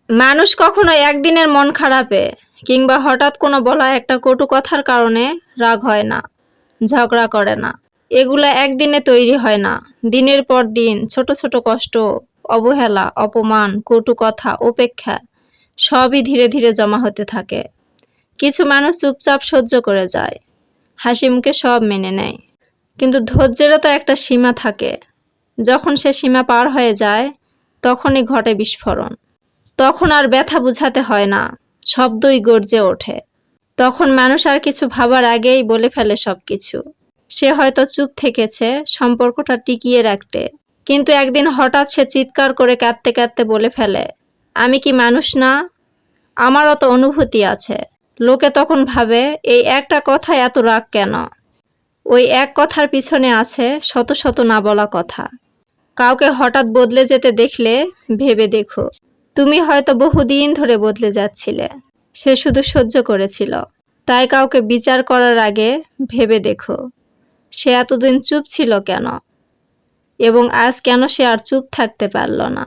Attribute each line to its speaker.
Speaker 1: মানুষ কখনো একদিনের মন খারাপে কিংবা হঠাৎ কোনো বলা একটা কটু কথার কারণে রাগ হয় না, ঝগড়া করে না। এগুলা একদিনে তৈরি হয় না। দিনের পর দিন ছোট ছোট কষ্ট, অবহেলা, অপমান, কটু কথা, উপেক্ষা সবই ধীরে ধীরে জমা হতে থাকে। কিছু মানুষ চুপচাপ সহ্য করে যায়, হাসি মুখে সব মেনে নেয়। কিন্তু ধৈর্যেরও তো একটা সীমা থাকে। যখন সে সীমা পার হয়ে যায়, তখনই ঘটে বিস্ফোরণ। তখন আর ব্যথা বুঝাতে হয় না, শব্দই গর্জে ওঠে। তখন মানুষ আর কিছু ভাবার আগেই বলে ফেলে সবকিছু। সে হয়তো চুপ থেকেছে সম্পর্কটা টিকিয়ে রাখতে, কিন্তু একদিন হঠাৎ সে চিৎকার করে কাঁদতে কাঁদতে বলে ফেলে, আমি কি মানুষ না? আমারও তো অনুভূতি আছে। লোকে তখন ভাবে, এই একটা কথায় এত রাগ কেন? ওই এক কথার পিছনে আছে শত শত না বলা কথা। কাউকে হঠাৎ বদলে যেতে দেখলে ভেবে দেখো, তুমি হয়তো বহুদিন ধরে বদলে যাচ্ছিলে। সে শুধু সহ্য করেছিল। তাই কাউকে বিচার করার আগে ভেবে দেখো, সে এতদিন চুপ ছিল কেন, এবং আজ কেন সে আর চুপ থাকতে পারল না।